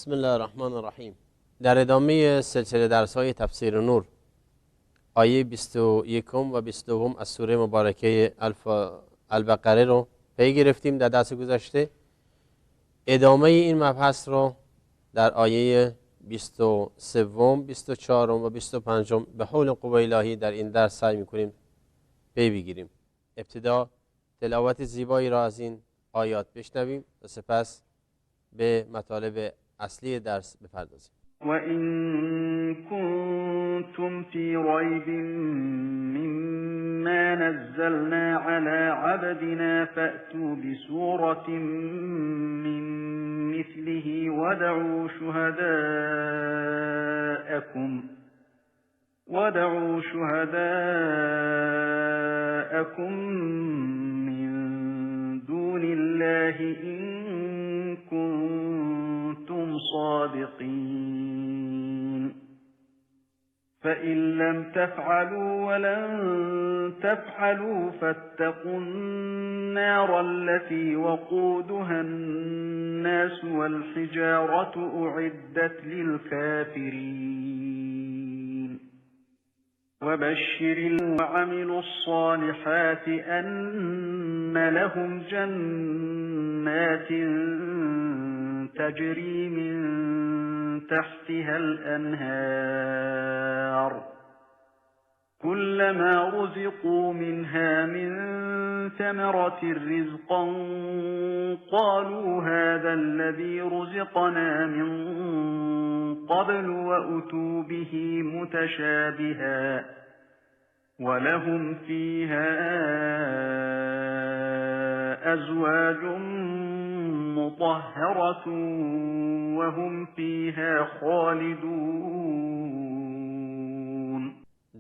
بسم الله الرحمن الرحیم. در ادامه سلسله درس‌های تفسیر نور، آیه 21 و 22 از سوره مبارکه البقره رو پی گرفتیم در درس گذشته. ادامه این مبحث رو در آیه 23، 24 و 25 به حول قوه الهی در این درس سعی می‌کنیم پی بگیریم. ابتدا تلاوت زیبایی را از این آیات بشنویم و سپس به مطالب اصلی درس بپردازیم. وَإِن كُنتُمْ فِي رَيْبٍ مِّمَّا نَزَّلْنَا عَلَىٰ عَبْدِنَا فَأْتُوا بِسُورَةٍ مِّن مِّثْلِهِ وَادْعُوا شُهَدَاءَكُم مِّن دُونِ اللَّهِ إِن كُنتُمْ صَادِقِينَ فَإِن لَّمْ تَفْعَلُوا وَلَن تَفْعَلُوا فَاتَّقُوا النَّارَ الَّتِي وَقُودُهَا النَّاسُ وَالْحِجَارَةُ أُعِدَّتْ لِلْكَافِرِينَ وَبَشِّرِ الَّذِينَ وَعَمِلُوا الصَّالِحَاتِ أَنَّ لَهُمْ جَنَّاتٍ تَجْرِي مِن تَحْتِهَا الْأَنْهَارُ كُلَّمَا رُزِقُوا مِنْهَا مِن ثَمَرَةٍ رِّزْقًا قَالُوا هَٰذَا الَّذِي رُزِقْنَا مِن قَبْلُ وَأُتُوا بِهِ مُتَشَابِهًا وَلَهُمْ فِيهَا أَزْوَاجٌ مُّطَهَّرَةٌ وَهُمْ فِيهَا خَالِدُونَ.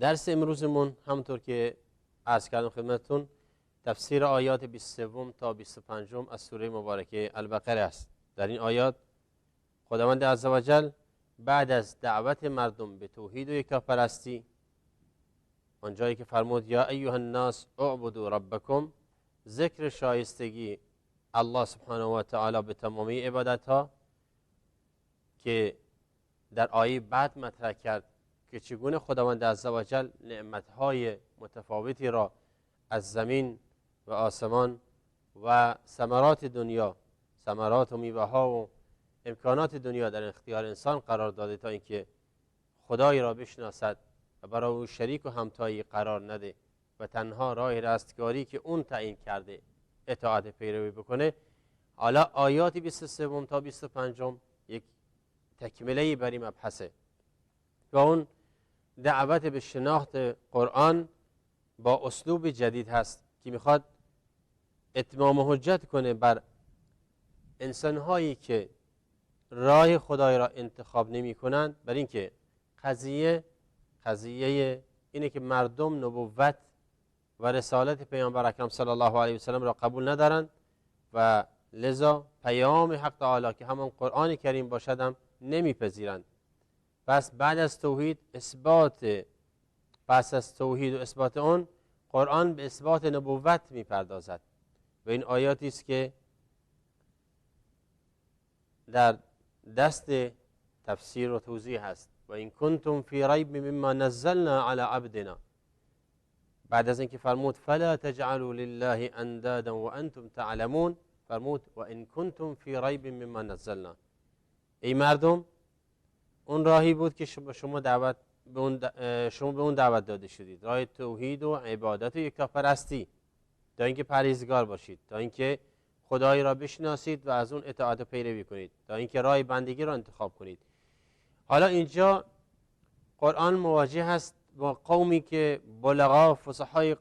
درس امروزمون همونطور که عرض کردم خدمتتون تفسیر آیات 23 تا 25 از سوره مبارکه البقره است. در این آیات خداوند عزوجل بعد از دعوت مردم به توحید و یکتاپرستی، آنجایی که فرمود یا ایها الناس اعبدوا ربکم، ذکر شایستگی الله سبحانه و تعالی به تمامی عبادت ها که در آیه بعد مطرح کرد که چگونه خداوند عزوجل نعمتهای متفاوتی را از زمین و آسمان و ثمرات دنیا، ثمرات و میوه ها و امکانات دنیا در اختیار انسان قرار داده تا اینکه خدای را بشناسد و برای او شریک و همتایی قرار نده و تنها راه رستگاری که اون تعیین کرده اطاعت پیروی بکنه. حالا آیات 23 تا 25 یک تکمله بر این مبحثه و اون دعوت به شناخت قرآن با اسلوب جدید هست که میخواد اتمام حجت کنه بر انسانهایی که راه خدای را انتخاب نمی کنند، بر اینکه قضیه اینه که مردم نبوت و رسالت پیامبر اکرم صلی الله علیه و سلم را قبول ندارند و لذا پیام حق تعالی که همان قرآن کریم باشد هم نمیپذیرند. پس بعد از توحید و اثبات اون، قرآن به اثبات نبوت میپردازد و این آیاتی است که در دست تفسیر و توضیح هست. و این کنتم فی ریب مما نزلنا علی عبدنا، بعد از اینکه فرمود فلا تجعلوا لله اندادا وانتم تعلمون، فرمود و این کنتم فی ریب مما نزلنا. ای مردم، اون راهی بود که شما به اون دعوت داده شدید، راه توحید و عبادت و یکتاپرستی، تا اینکه پرهیزگار باشید، تا اینکه خدای را بشناسید و از اون اطاعت و پیروی کنید، تا اینکه راه بندگی را انتخاب کنید. حالا اینجا قرآن مواجه هست با قومی که بلغا فصحای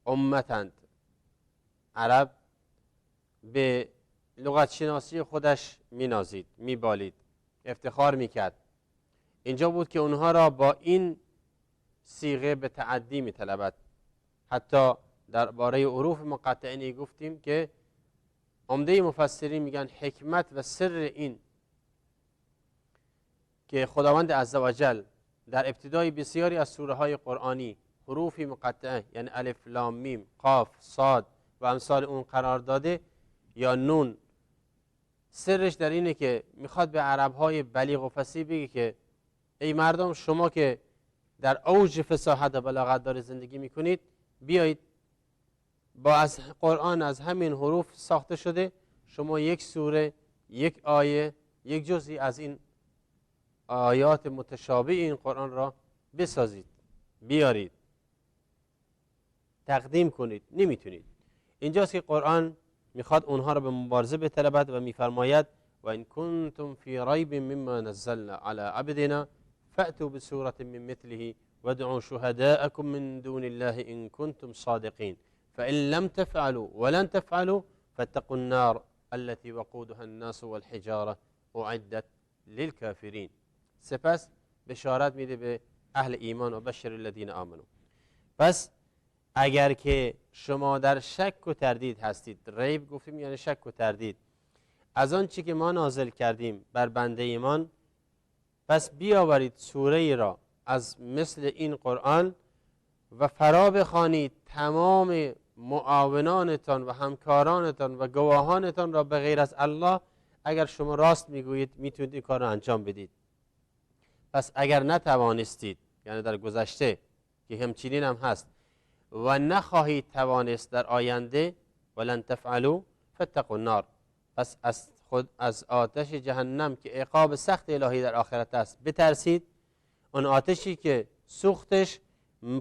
امتند. عرب به لغت شناسی خودش مینازید، میبالید، افتخار میکرد. اینجا بود که اونها را با این صیغه به تعدی میطلبد. حتی درباره حروف مقطعه گفتیم که عمده مفسرین میگن حکمت و سر این که خداوند عزوجل در ابتدای بسیاری از سوره های قرآنی حروفی مقطعه، یعنی الف لام میم قاف صاد و امثال اون قرار داده، یا نون سرش در اینه که میخواد به عربهای بلیغ و فصیح بگه که ای مردم، شما که در اوج فصاحت و بلاغت داره زندگی میکنید، بیایید با از قرآن از همین حروف ساخته شده شما یک سوره، یک آیه، یک جزئی از این آیات متشابه این قرآن را بسازید، بیارید، تقدیم کنید. نمیتونید. اینجاست که قرآن میخواد اونها را به مبارزه بطلبد و میفرماید و ان کنتم فی ریب مما نزلنا علی عبدنا فأتوا بسورة من مثله وادعوا شهداءكم من دون الله ان کنتم صادقین فإن لم تفعلوا ولن تفعلوا فاتقوا النار التي وقودها الناس والحجارة اعدت للكافرین. سپس بشارت میده به اهل ایمان و بشر الذین آمنوا. پس اگر که شما در شک و تردید هستید، ریب گفتیم یعنی شک و تردید، از آن چی که ما نازل کردیم بر بنده ایمان، پس بیاورید سوره ای را از مثل این قرآن و فرا بخوانید تمام معاونانتان و همکارانتان و گواهانتان را به غیر از الله. اگر شما راست میگویید میتونید این کار را انجام بدید. پس اگر نتوانستید، یعنی در گذشته که همچنین هم هست، و نخواهید توانست در آینده، ولن تفعلوا فاتقوا النار، پس از آتش جهنم که عقاب سخت الهی در آخرت است بترسید. اون آتشی که سوختش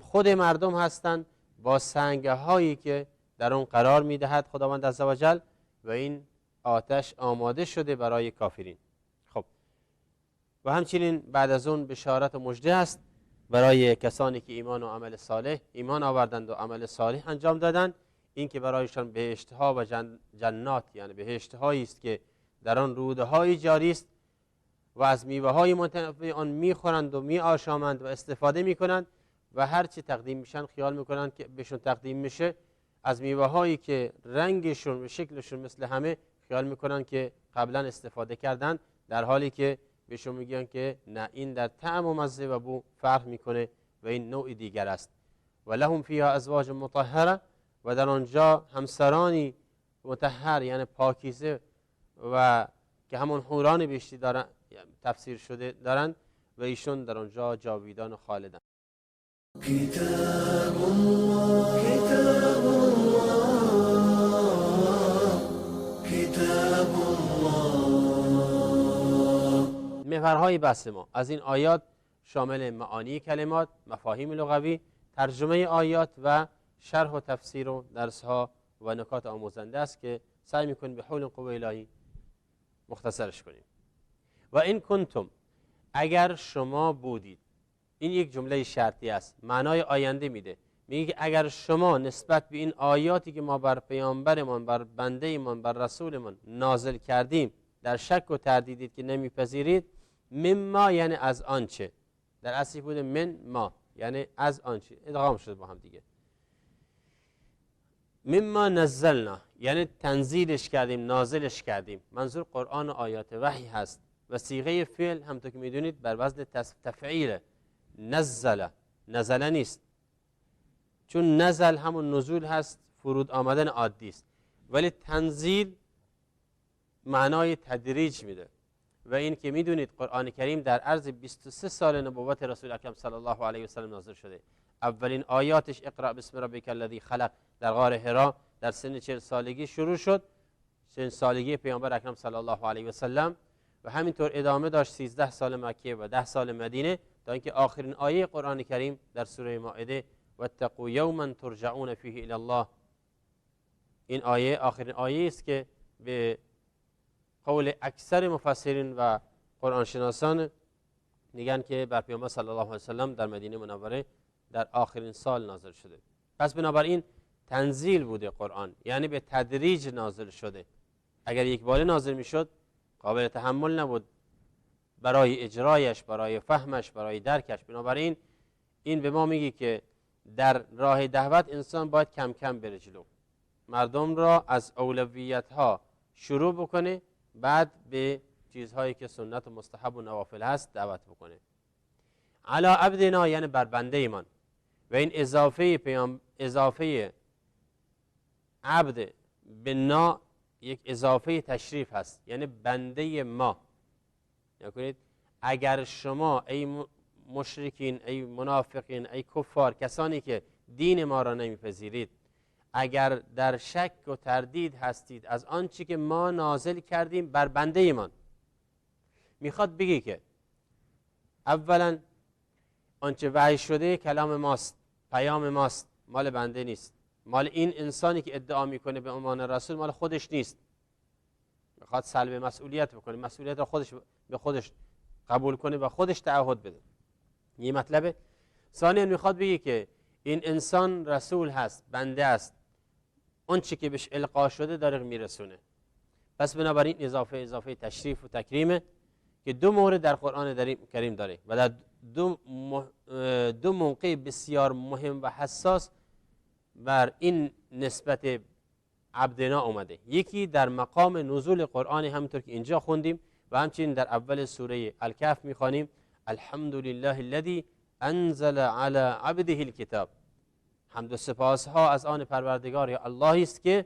خود مردم هستند با سنگه هایی که در اون قرار میدهد خداوند عزوجل، و این آتش آماده شده برای کافرین. خب و همچنین بعد از اون بشارت و مژده است برای کسانی که ایمان و عمل صالح ایمان آوردند و عمل صالح انجام دادند، این که برایشان بهشتها و جنات، یعنی بهشتهایی است که در آن روده‌های جاری است و از میوه‌های متنوع آن میخورند و میآشامند و استفاده میکنند و هر چی تقدیم میشن خیال میکنند که بهشون تقدیم میشه، از میوه‌هایی که رنگشون و شکلشون مثل همه، خیال میکنند که قبلا استفاده کردند، در حالی که بهشون میگن که نه، این در طعم و مزه و بو فرق میکنه و این نوع دیگر است. و لهم فیها ازواج مطهره، و در آنجا همسرانی مطهر یعنی پاکیزه و که همون حوران بهشتی دارن تفسیر شده دارند و ایشون در آنجا جاویدان و خالدند. کتاب الله کتاب الله کتاب الله. محورهای بحث ما از این آیات شامل معانی کلمات، مفاهیم لغوی، ترجمه آیات و شرح و تفسیر و درسها و نکات آموزنده است که سعی میکنیم به حول قوه الهی مختصرش کنیم. و این کنتم، اگر شما بودید، این یک جمله شرطی است، معنای آینده میده. میگه که اگر شما نسبت به این آیاتی که ما بر پیامبرمان، بر بنده ایمان، بر رسولمان نازل کردیم در شک و تردیدید که نمیپذیرید، مما یعنی از آنچه، در اصلی بوده من ما یعنی از آنچه، ادغام شده با هم دیگه. مما نزلنا یعنی تنزیلش کردیم، نازلش کردیم. منظور قرآن و آیات وحی هست و صیغه فعل همونطور که میدونید بر وزن تفعیله. نزل نیست، چون نزل همون نزول هست، فرود آمدن عادی است، ولی تنزیل معنای تدریج میده. و این که میدونید قرآن کریم در عرض 23 سال نبوت رسول اکرم صلی الله علیه و سلم نازل شده. اولین آیاتش اقرأ بسم ربک الذی خلق در غار حرا در سن 40 سالگی شروع شد، سن سالگی پیامبر اکرم صلی الله علیه و سلم، و همینطور ادامه داشت 13 سال مکه و 10 سال مدینه، تا اینکه آخرین آیه قرآن کریم در سوره مائده واتقوا یوما ترجعون فیه الی الله. این آیه آخرین آیه است که به قول اکثر مفسرین و قرآن شناسان میگن که بر پیامبر صلی الله علیه و سلم در مدینه منوره در آخرین سال نازل شده. پس بنابراین تنزیل بوده قرآن، یعنی به تدریج نازل شده. اگر یک باره نازل میشد قابل تحمل نبود برای اجرایش، برای فهمش، برای درکش. بنابراین این به ما میگه که در راه دعوت انسان باید کم کم بره جلو، مردم را از اولویت ها شروع بکنه، بعد به چیزهایی که سنت و مستحب و نوافل هست دعوت بکنه. علی عبدنا یعنی بر بنده ایمان، و این اضافه عبد به نا یک اضافه تشریف هست، یعنی بنده ما. نکنید اگر شما ای مشرکین، ای منافقین، ای کفار، کسانی که دین ما را نمیپذیرید، اگر در شک و تردید هستید از آنچه که ما نازل کردیم بر بنده ایمان، میخواد بگی که اولا آنچه وحی شده کلام ماست، پیام ماست، مال بنده نیست، مال این انسانی که ادعا میکنه به عنوان رسول مال خودش نیست، میخواد سلب مسئولیت بکنه، مسئولیت را خودش به خودش قبول کنه و خودش تعهد بده. یه مطلبه. ثانیا میخواد بگه که این انسان رسول هست، بنده است، اون چی که بهش القا شده داره میرسونه. پس بنابراین اضافه تشریف و تکریمه که دو مورد در قرآن کریم داره و در دو موقع بسیار مهم و حساس بر این نسبت عبدنا اومده. یکی در مقام نزول قرآن همونطور که اینجا خوندیم و همچنین در اول سوره الکهف میخوانیم الحمد لله الذی انزل علی عبده الکتاب. حمد و سپاس ها از آن پروردگار یا اللهی است که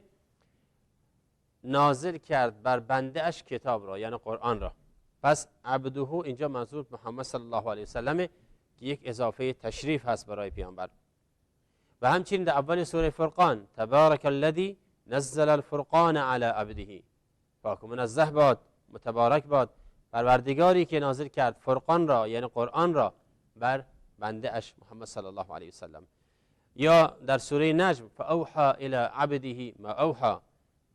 نازل کرد بر بنده اش کتاب را، یعنی قرآن را. پس عبده اینجا منظور محمد صلی الله علیه و سلمه که یک اضافه تشریف هست برای پیامبر. و همچنین در اول سوره فرقان تبارک الذی نزل الفرقان علی عبده، پاک و منزه باد، متبارک باد پروردگاری که نازل کرد فرقان را، یعنی قرآن را، بر بنده اش محمد صلی الله علیه و سلم. یا در سوره نجم فاوحى الی عبده ما اوحى،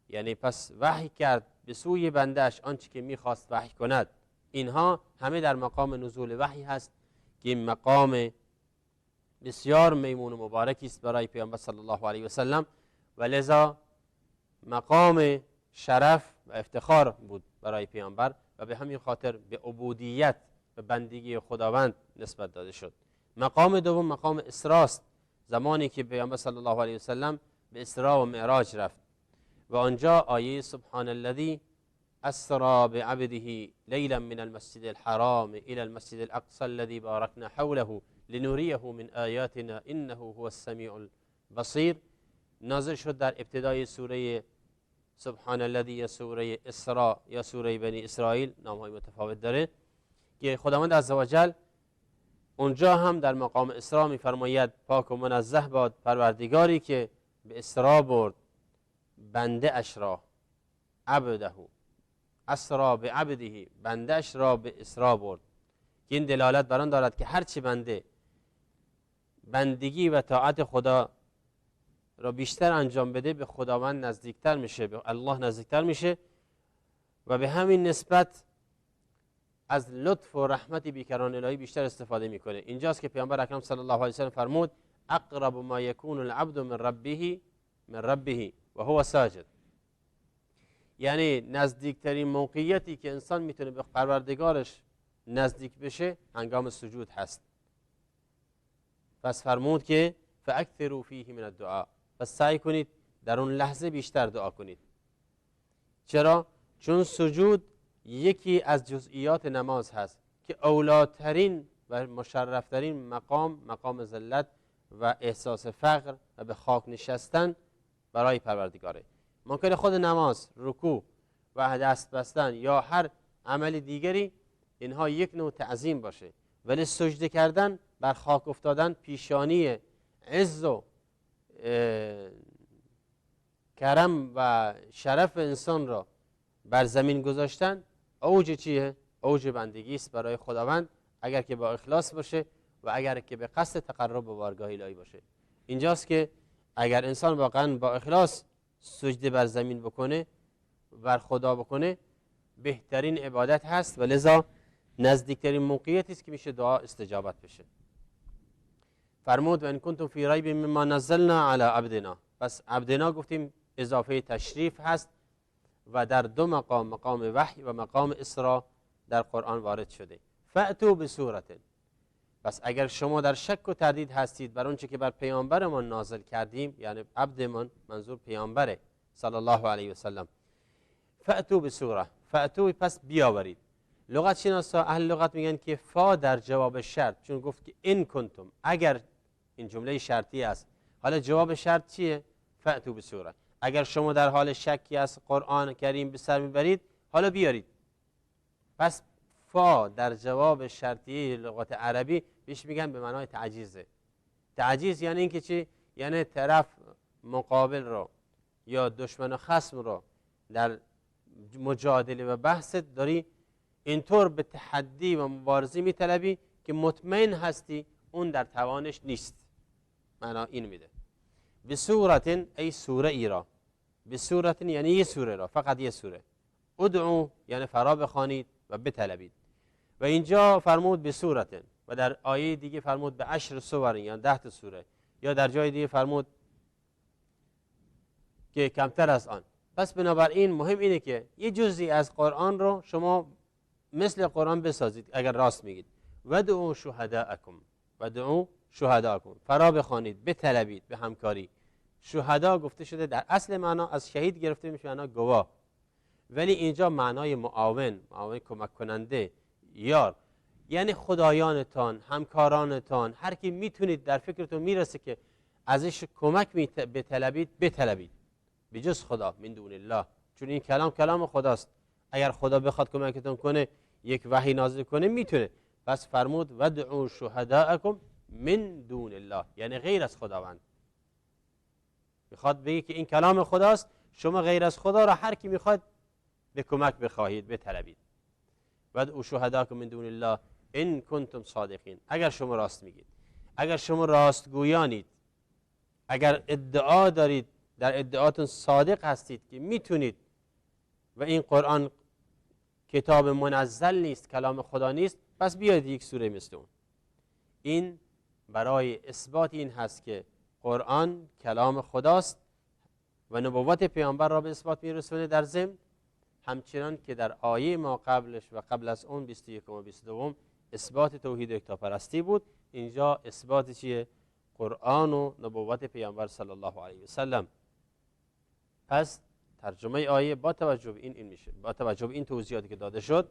یعنی پس وحی کرد به سوی بنده اش آنچه که میخواست وحی کند. اینها همه در مقام نزول وحی هست که این مقام بسیار میمون و مبارکی است برای پیامبر صلی الله علیه و سلم و لذا مقام شرف و افتخار بود برای پیامبر و به همین خاطر به عبودیت و بندگی خداوند نسبت داده شد. مقام دوم مقام اسراء است، زمانی که پیامبر صلی الله علیه و سلم به اسراء و معراج رفت و آنجا آیه سبحان الذی اسری بعبده لیلا من المسجد الحرام الى المسجد الاقصى الذي باركنا حوله لنریه من آیاتنا انه هو السمیع البصیر نازل شد در ابتدای سوره سبحان الذی یا سوره اسراء یا سوره بنی اسرائیل، نامهای متفاوت داره، که خداوند عزوجل اونجا هم در مقام اسراء میفرماید پاک و منزه باد پروردگاری که به اسراء برد بنده اش را، عبده اسرا به عبده، بنده اش را به اسراء برد. که این دلالت بر آن دارد که هرچی بنده بندگی و طاعت خدا را بیشتر انجام بده به خداوند نزدیکتر میشه، به الله نزدیکتر میشه و به همین نسبت از لطف و رحمت بیکران الهی بیشتر استفاده میکنه. اینجاست که پیامبر اکرم صلی الله علیه و سلم فرمود اقرب ما یکون العبد من ربه و هو ساجد، یعنی نزدیکترین موقعیتی که انسان میتونه به پروردگارش نزدیک بشه هنگام سجود هست. پس فرمود که فاکثروا فیه من الدعاء، پس سعی کنید در اون لحظه بیشتر دعا کنید. چرا؟ چون سجود یکی از جزئیات نماز هست که اولاترین و مشرفترین مقام ذلت و احساس فقر و به خاک نشستن برای پروردگاره. ممکنه خود نماز، رکوع و دست بستن یا هر عمل دیگری اینها یک نوع تعظیم باشه، ولی سجده کردن، بر خاک افتادن، پیشانی عز و کرم و شرف انسان را بر زمین گذاشتن اوج چیه؟ اوج بندگی است برای خداوند، اگر که با اخلاص باشه و اگر که به قصد تقرب به بارگاه الهی باشه. اینجاست که اگر انسان واقعا با اخلاص سجده بر زمین بکنه، بر خدا بکنه، بهترین عبادت هست و لذا نزدیکترین موقعیتی است که میشه دعا استجابت بشه. فرمود و ان کنتم فی ریب مما نزلنا علی عبدنا. پس عبدنا گفتیم اضافه تشریف هست و در دو مقام وحی و مقام اسراء در قرآن وارد شده. فأتوا بسورة، پس اگر شما در شک و تردید هستید بر اونچه که بر پیامبرمان نازل کردیم، یعنی عبدمان منظور پیامبره صلی الله علیه و سلم، فأتوا بسوره، فأتوا پس بیاورید. لغت شناسا اهل لغت میگن که فا در جواب شرط، چون گفت که ان کنتم، اگر این جمله شرطی است. حالا جواب شرط چیه؟ فأتوا بسوره، اگر شما در حال شکی از قرآن کریم به سر میبرید حالا بیارید. پس فا در جواب شرطیه لغت عربی بهش میگن به معنای تعجیزه. تعجیز یعنی اینکه چی؟ یعنی طرف مقابل رو یا دشمن و خصم رو در مجادله و بحث داری اینطور به تحدی و مبارزه میطلبی که مطمئن هستی اون در توانش نیست. معنا این میده. به صورت ای سوره ای را، به صورت یعنی یه سوره را، فقط یه سوره. ادعو یعنی فرا بخوانید و بطلبید. و اینجا فرمود به صورت و در آیه دیگه فرمود به 10 سور یعنی 10 تا سوره، یا در جای دیگه فرمود که کمتر از آن. پس بنابراین مهم اینه که یه جزئی از قرآن رو شما مثل قرآن بسازید اگر راست میگید. ودعوا شهداءکم، ودعوا شهداءکم، فرا بخوانید، بطلبید، به همکاری. شهدا گفته شده در اصل معنا از شهید گرفته میشه، معنا گواه، ولی اینجا معنای معاون، معاون کمک کننده، یار، یعنی خدایانتان، همکارانتان، هر کی میتونید در فکرتون میرسه که ازش کمک بطلبید، بطلبید به جز خدا، من دون الله، چون این کلام خداست. اگر خدا بخواد کمکتون کنه، یک وحی نازل کنه، میتونه. پس فرمود ودعوا شهداءکم من دون الله، یعنی غیر از خداوند. میخواد بگه که این کلام خداست، شما غیر از خدا را هر کی میخواد به کمک بخواهید، بطلبید. ودعوا شهداءکم من دون الله ان کنتم صادقین، اگر شما راست میگید، اگر شما راستگویانید، اگر ادعا دارید، در ادعاتون صادق هستید که میتونید و این قرآن کتاب منزل نیست، کلام خدا نیست، پس بیاید یک سوره مثل اون. این برای اثبات این هست که قرآن کلام خداست و نبوت پیامبر را به اثبات میرسونه در ضمن، همچنان که در آیه ما قبلش و قبل از اون 21 و 22 اثبات توحید و یکتاپرستی بود. اینجا اثبات چیه؟ قرآن و نبوت پیامبر صلی الله علیه و سلم. پس ترجمه آیه با توجه به این میشه، با توجه به این توضیحاتی که داده شد،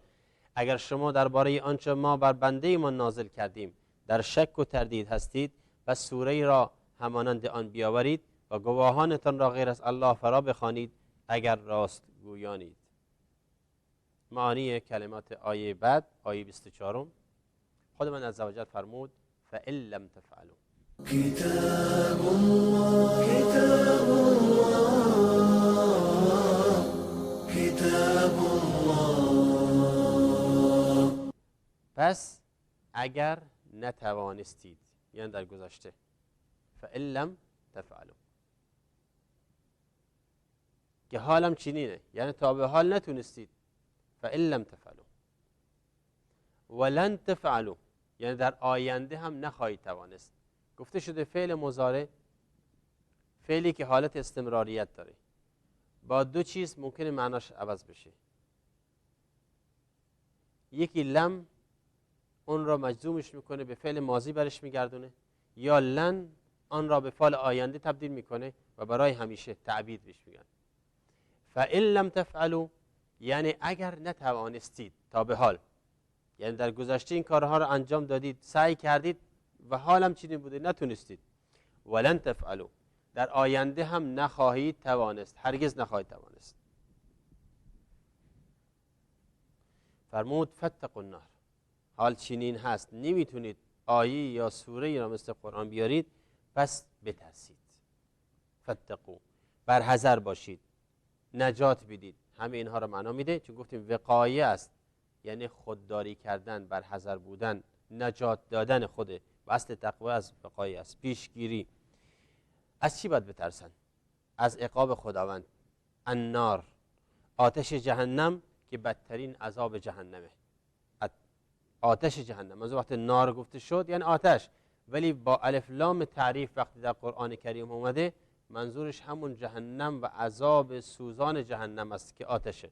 اگر شما درباره آنچه ما بر بنده ما نازل کردیم در شک و تردید هستید، پس سوره را همانند آن بیاورید و گواهانتان را غیر از الله فرا بخوانید اگر راست گویانید. معانی کلمات آیه بعد، آیه 24، خود من عزوجل فرمود فإن لم تفعلوا. كتاب الله كتاب الله كتاب الله. پس اگر نتوانستید، یعنی در گذشته، فإن لم تفعلوا، که حالم چنینه، یعنی تا به حال نتونستید، فإن لم تفعلوا ولن تفعلوا، یعنی در آینده هم نخواهید توانست. گفته شده فعل مضارع، فعلی که حالت استمراریت داره، با دو چیز ممکنه معناش عوض بشه. یکی لم اون را مجزومش میکنه، به فعل ماضی برش میگردونه، یا لن آن را به فعل آینده تبدیل میکنه و برای همیشه تعبید بهش میگن. فإن لم تفعلوا یعنی اگر نتوانستید تا به حال، یعنی در گذشته این کارها را انجام دادید، سعی کردید و حالم چنین بوده نتونستید. ولن تفعلوا در آینده هم نخواهید توانست، هرگز نخواهید توانست. فرمود فاتقوا النار، حال چنین هست نمیتونید آیه یا سوره را مثل قرآن بیارید، پس بترسید. فاتقوا برحذر باشید، نجات بدید. همه اینها را معنا میده، چون گفتیم وقایه است، یعنی خودداری کردن، برحذر بودن، نجات دادن خوده. و اصل تقوا از وقایه است، پیشگیری. از چی باید بترسن؟ از عقاب خداوند. النار، آتش جهنم که بدترین عذاب جهنمه. آتش جهنم، از وقت نار گفته شد یعنی آتش، ولی با الف لام تعریف وقتی در قرآن کریم اومده منظورش همون جهنم و عذاب سوزان جهنم است که آتشه.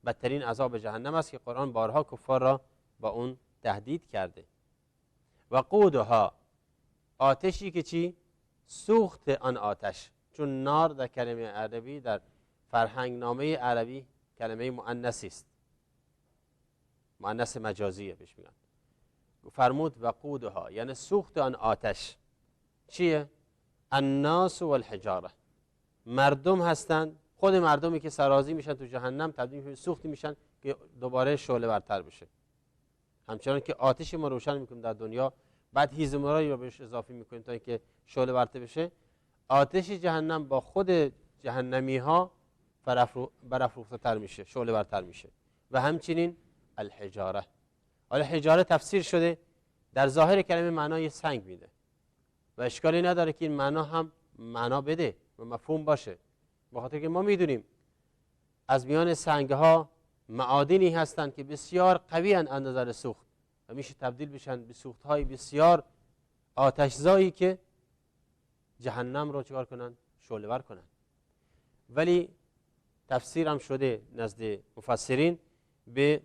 بدترین عذاب جهنم است که قرآن بارها کفار را با اون تهدید کرده. و قودها، آتشی که چی؟ سوخت آن آتش، چون نار در کلمه عربی، در فرهنگ نامه عربی کلمه مؤنثی است، مؤنث مجازیه بهش میگن. فرمود و قودها یعنی سوخت آن آتش چیه؟ الناس والحجاره، مردم هستند، خود مردمی که سرازی میشن تو جهنم تبدیل میشن سوختی میشن که دوباره شعله ورتر بشه. همچنان که آتش ما روشن میکنیم در دنیا، بعد هیزمرایی رو بهش اضافه میکنیم تا اینکه شعله ورتر بشه، آتش جهنم با خود جهنمی ها برافروخته تر میشه، شعله ورتر میشه. و همچنین الحجاره. حالا حجاره تفسیر شده در ظاهر کلمه معنای سنگ میده و اشکالی نداره که این معنا هم معنا بده و مفهوم باشه، به خاطر که ما میدونیم از میان سنگ ها معادنی هستند که بسیار قوی اند از نظر سوخت و میشه تبدیل بشن به سوخت های بسیار آتشزایی که جهنم رو چکار کنن؟ شعله ور کنن. ولی تفسیر هم شده نزد مفسرین به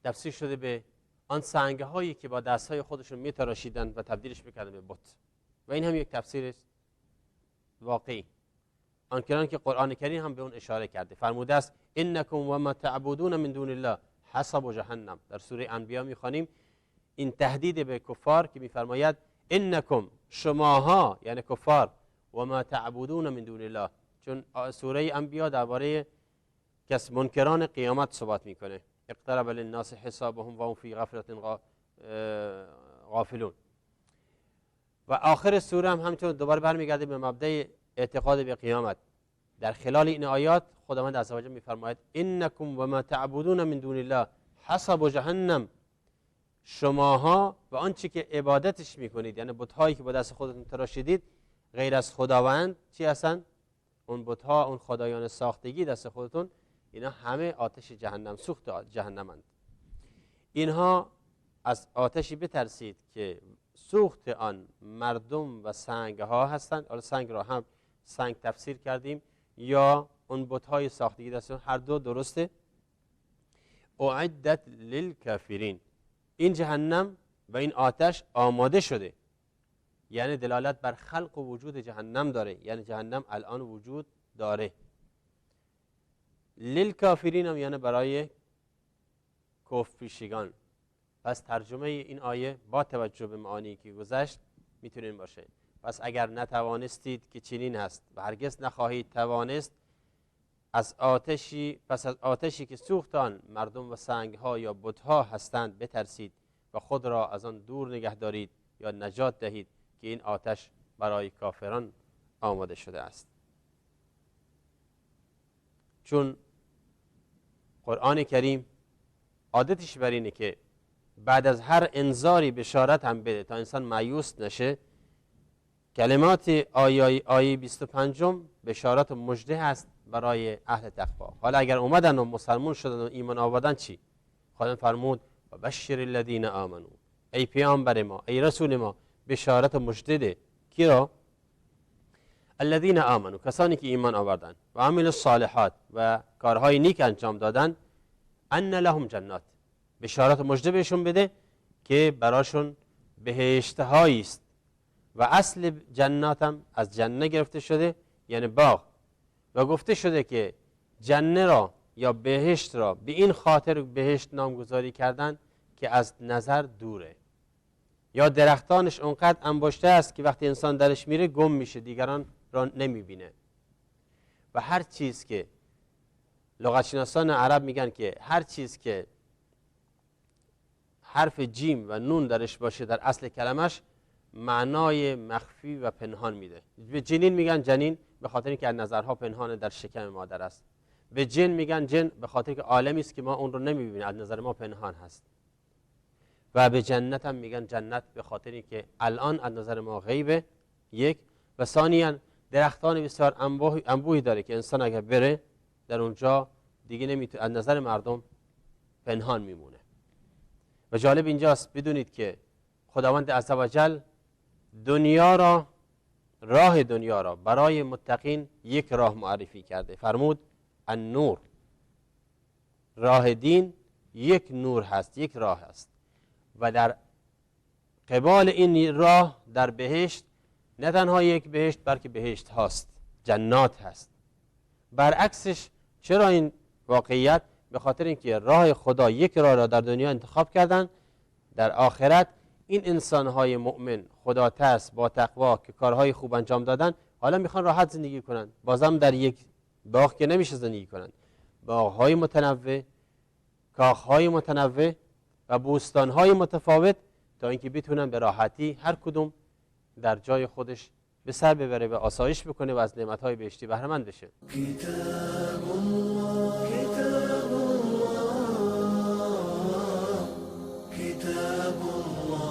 تفسیر شده به آن سنگ هایی که با دست های خودشون میتراشیدن و تبدیلش میکردن به بت، و این هم یک تفسیر است واقعی، آنچنان که قرآن کریم هم به اون اشاره کرده. فرموده است انکم و ما تعبدون من دون الله حسب جهنم. در سوره انبیا میخوانیم این تهدید به کفار که میفرماید انکم شماها، یعنی کفار، و ما تعبدون من دون الله، چون سوره انبیا درباره کس منکران قیامت صحبت میکنه. اقترب للناس حسابهم و هم فی غفلة غافلون. و آخر سوره هم همچون دوباره برمیگرده به مبدأ اعتقاد به قیامت. در خلال این آیات خداوند عزوجل میفرماید انکم و ما تعبدون من دون الله حسب جهنم، شماها و آنچه که عبادتش میکنید، یعنی بت‌هایی که با دست خودتون تراشیدید غیر از خداوند، چی هستن؟ اون بت‌ها، اون خدایان ساختگی دست خودتون، اینا همه آتش جهنم، سوخت جهنمند. اینها از آتشی بترسید که سوخت آن مردم و سنگ ها هستند. حالا سنگ را هم سنگ تفسیر کردیم یا اون بت‌های ساختگی دست، هر دو درسته. اعدت للکافرین، این جهنم و این آتش آماده شده، یعنی دلالت بر خلق و وجود جهنم داره، یعنی جهنم الان وجود داره. للکافرین هم یعنی برای کفرپیشگان. پس ترجمه این آیه با توجه به معانی که گذشت میتونه این باشه: پس اگر نتوانستید که چنین هست و هرگز نخواهید توانست، از آتشی که سوخت آن مردم و سنگ ها یا بت ها هستند بترسید و خود را از آن دور نگه دارید یا نجات دهید که این آتش برای کافران آماده شده است. چون قرآن کریم عادتش بر اینه که بعد از هر انذاری بشارت هم بده تا انسان مایوس نشه. کلمات آیه 25 بشارت و مژده هست برای اهل تقوا. حالا اگر اومدن و مسلمان شدن و ایمان آوردن چی؟ خدا فرمود و بشر الذین آمنو، ای پیامبر ما، ای رسول ما، بشارت و مژده ده. کی را؟ الذین آمنو، کسانی که ایمان آوردن و عمل الصالحات و کارهای نیک انجام دادن، ان لهم جنات، بشارت و مژده بهشون بده که براشون بهشت‌هایی است. و اصل جنات هم از جنه گرفته شده، یعنی باغ، و گفته شده که جنه را یا بهشت را به این خاطر بهشت نامگذاری کردن که از نظر دوره، یا درختانش اونقدر انباشته است که وقتی انسان درش میره گم میشه، دیگران را نمیبینه. و هر چیز که لغتشناسان عرب میگن که هر چیز که حرف جیم و نون درش باشه در اصل کلمش معنای مخفی و پنهان میده. به جنین میگن جنین به خاطر اینکه از نظرها پنهان در شکم مادر است. به جن میگن جن به خاطر که عالمی است که ما اون رو نمیبینیم، از نظر ما پنهان هست. و به جنت هم میگن جنت به خاطر اینکه الان از نظر ما غیبه، یک، و ثانیاً درختان بسیار انبوهی داره که انسان اگر بره در اونجا دیگه نمیتونه، از نظر مردم پنهان میمونه. و جالب اینجاست بدونید که خداوند عزوجل راه دنیا را برای متقین یک راه معرفی کرده. فرمود النور، راه دین یک نور هست، یک راه هست. و در قبال این راه در بهشت نه تنها یک بهشت بلکه بهشت هاست، جنات هست. برعکسش چرا این واقعیت؟ به خاطر اینکه راه خدا یک راه را در دنیا انتخاب کردن، در آخرت این انسان‌های مؤمن، خدا ترس، با تقوا که کارهای خوب انجام دادن، حالا میخوان راحت زندگی کنن، بازم در یک باغ که نمیشه زندگی کنن. باغ‌های متنوع، کاخ‌های متنوع و بوستان‌های متفاوت، تا اینکه بتونن به راحتی هر کدوم در جای خودش به سر ببره و آسایش بکنه و از نعمت‌های بهشتی بهره مند بشه. كتاب الله كتاب الله كتاب الله.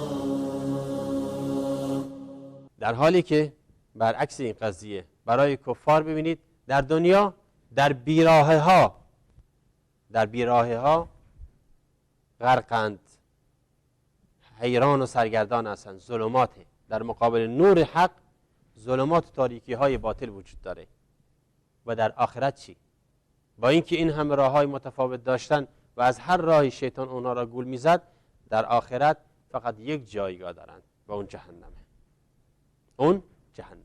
در حالی که برعکس این قضیه برای کفار ببینید در دنیا در بیراهه ها غرقند، حیران و سرگردان هستند، ظلماته. در مقابل نور حق ظلمات و تاریکی های باطل وجود داره. و در آخرت چی؟ با اینکه این همه راههای متفاوت داشتن و از هر راهی شیطان اونا را گول میزد، در آخرت فقط یک جایگاه دارند و اون جهنمه. اون جهنم.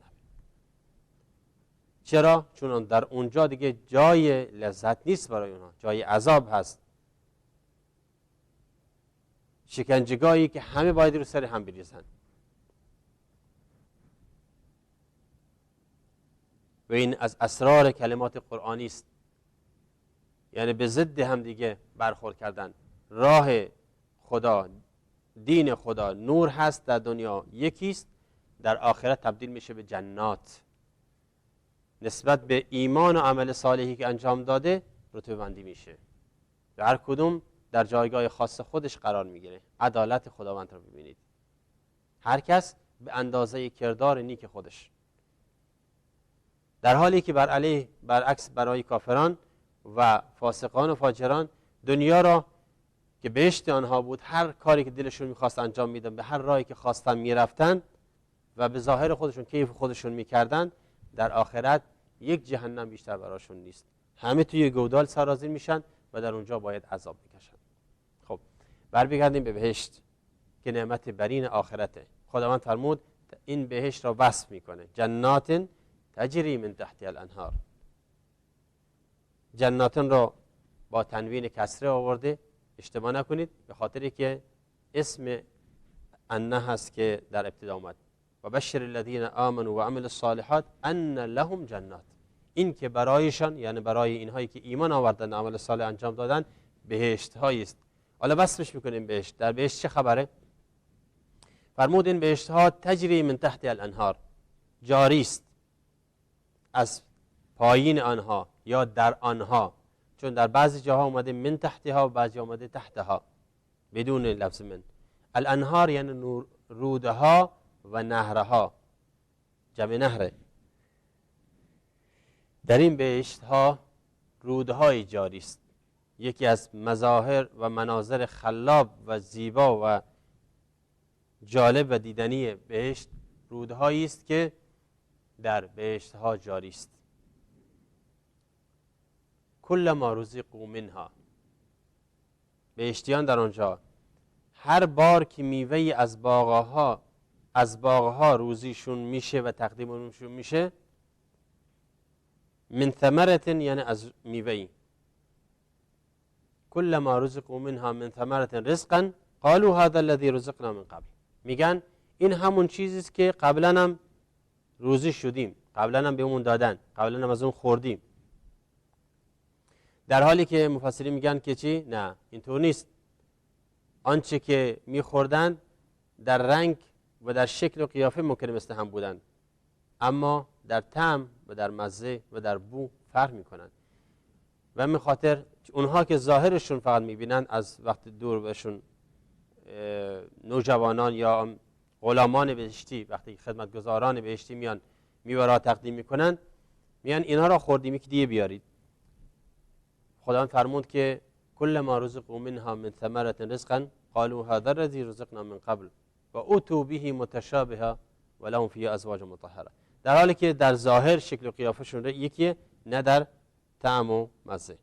چرا؟ چون در اونجا دیگه جای لذت نیست برای اونها، جای عذاب هست، شکنجهگاهی که همه باید رو سر هم بریزن. و این از اسرار کلمات قرآنی است، یعنی به ضد هم دیگه برخورد کردن. راه خدا، دین خدا نور هست، در دنیا یکیست، در آخرت تبدیل میشه به جنات. نسبت به ایمان و عمل صالحی که انجام داده رتبه بندی میشه و هر کدوم در جایگاه خاص خودش قرار میگیره. عدالت خداوند رو ببینید، هر کس به اندازه کردار نیک خودش. در حالی که برعکس برای کافران و فاسقان و فاجران دنیا را که بهشت آنها بود، هر کاری که دلشون میخواست انجام میدن، به هر راهی که خواستن میرفتن و به ظاهر خودشون کیف خودشون میکردن. در آخرت یک جهنم بیشتر براشون نیست، همه توی گودال سرازیر میشن و در اونجا باید عذاب بکشن. خب برمیگردیم به بهشت که نعمت برین آخرته. خداوند فرمود این بهشت را وصف میکنه، جنات تجری من تحتها الانهار. جناتن را با تنوین کسره آورده، اشتباه نکنید، به خاطری که اسم انه هست که در ابتدا آمد. و بشر الذین آمنوا و عملوا الصالحات ان لهم جنات. این که برایشان، یعنی برای اینهایی که ایمان آوردن و عمل صالح انجام دادن، بهشت هایی است. حالا وصفش میکنیم بهشت. در بهشت چه خبره؟ فرمود این بهشت ها تجری من تحت الانهار، جاری است از پایین آنها یا در آنها، چون در بعضی جاها اومده من تحتها و بعضی اومده تحتها بدون لفظ من. الانهار یعنی رودها و نهرها، جمع نهره. در این بهشت ها رودهای جاری است. یکی از مظاهر و مناظر خلاب و زیبا و جالب و دیدنی بهشت رودهایی است که در بهشت ها جاری است. کل ما رزقوا منها، بهشتیان در آنجا هر بار که میوه از باغها روزیشون میشه و تقدیمشون میشه، من ثمرت یعنی از میوه‌ای، کل ما رزقوا منها من ثمرت رزقا قالوا هذا الذي رزقنا من قبل. میگن این همون چیزی است که قبلا هم روزی شدیم، قبلا هم بهمون دادن، قبلا هم از اون خوردیم. در حالی که مفسرین میگن که چی؟ نه، اینطور نیست. آنچه که میخوردن در رنگ و در شکل و قیافه ممکن مثل هم بودن، اما در طعم و در مزه و در بو فرق میکنن. و به خاطر اونها که ظاهرشون فقط میبینن، از وقت دور بهشون نوجوانان یا غلامان بهشتی وقتی خدمتگزاران بهشتی میان میوه را تقدیم میکنن، میان اینا را خوردیم که دیگه بیارید. خداوند فرمود که کل ما رزقوا منها من ثمرة رزقا قالوا هذا الذي رزقنا من قبل و اتوا به متشابها و لهم فیها ازواج مطهره. در حالی که در ظاهر شکل و قیافشون یکیه، نه در طعم و مزه.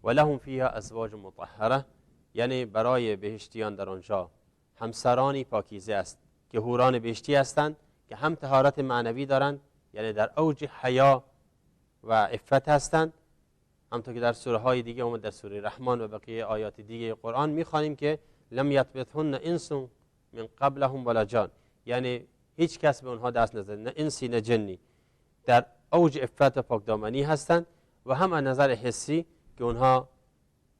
و لهم فیها ازواج مطهره یعنی برای بهشتیان در آنجا همسرانی پاکیزه است که حوران بهشتی هستند که هم طهارت معنوی دارند، یعنی در اوج حیا و عفت هستند. همونطور که در سوره های دیگه اومد، در سوره رحمان و بقیه آیات دیگه قرآن میخوانیم که لم یطمثهن انس من قبلهم ولا جان، یعنی هیچ کس به اونها دست نزد، نه انسی نه جنی. در اوج عفت و پاکدامنی هستند و هم از نظر حسی که اونها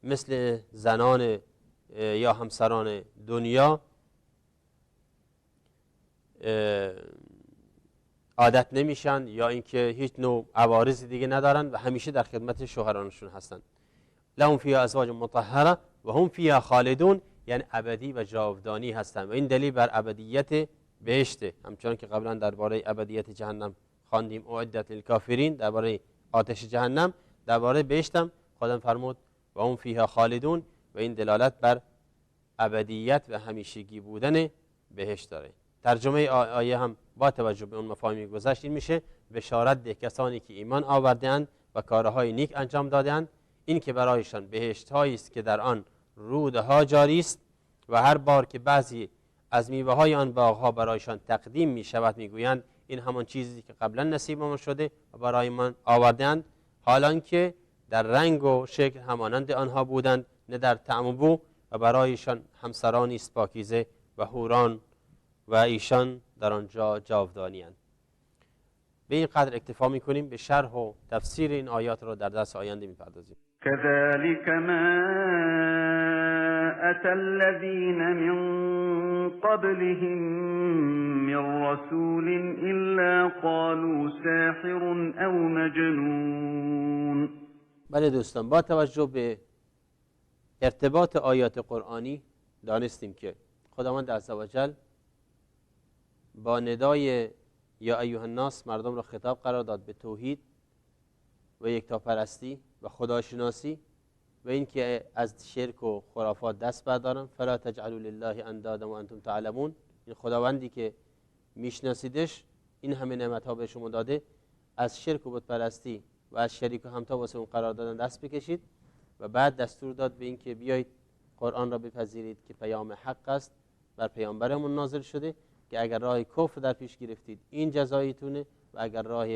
مثل زنان یا همسران دنیا عادت نمیشن یا اینکه هیچ نوع عوارض دیگه ندارن و همیشه در خدمت شوهرانشون هستن. لهم فیها ازواج مطهره و هم فیها خالدون، یعنی ابدی و جاودانی هستند و این دلیل بر ابدیت بهشته. همچنان که قبلا درباره ابدیت جهنم خواندیم، اعدت للکافرین، درباره آتش جهنم، درباره بهشتم خدا فرمود و هم فیها خالدون و این دلالت بر ابدیت و همیشگی بودن بهشت داره. ترجمه آیه هم با توجه به اون مفاهیمی گذشت این میشه: بشارت ده کسانی که ایمان آورده‌اند و کارهای نیک انجام داده‌اند، این که برایشان بهشت‌هایی است که در آن رودها جاری است و هر بار که بعضی از میوه‌های آن باغ‌ها برایشان تقدیم می‌شود میگویند این همان چیزی که قبلا نصیبمان شده و برایمان آورده‌اند، حالان که در رنگ و شکل همانند آنها بودند، نه در طعم و بو، و برایشان همسرانی است پاکیزه و حوران و ایشان در آنجا جاودانی‌اند. به این قدر اکتفا می‌کنیم. به شرح و تفسیر این آیات را در درس آینده می‌پردازیم. كذلك ما أتى الذين من قبلهم من رسول إلا قالوا ساحر أو مجنون. بله دوستان، با توجه به ارتباط آیات قرآنی دانستیم که خداوند عزوجل با ندای یا ایها الناس مردم را خطاب قرار داد به توحید و یکتاپرستی و خداشناسی و اینکه از شرک و خرافات دست بردارن. فلا تجعلوا لله اندادا و انتم تعلمون. این خداوندی که میشناسیدش، این همه نعمت ها به شما داده، از شرک و بتپرستی و از شریک و همتا واسه اون قرار دادن دست بکشید و بعد دستور داد به اینکه بیایید قرآن را بپذیرید که پیام حق است، بر پیامبرمون نازل شده، که اگر راه کفر در پیش گرفتید این جزایتونه و اگر راه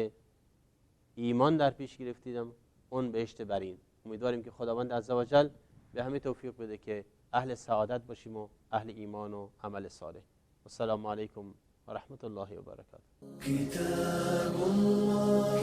ایمان در پیش گرفتیدم اون بهشت برین. امیدواریم که خداوند عزوجل به همه توفیق بده که اهل سعادت باشیم و اهل ایمان و عمل صالح. السلام علیکم و رحمت الله و برکاته. كتاب الله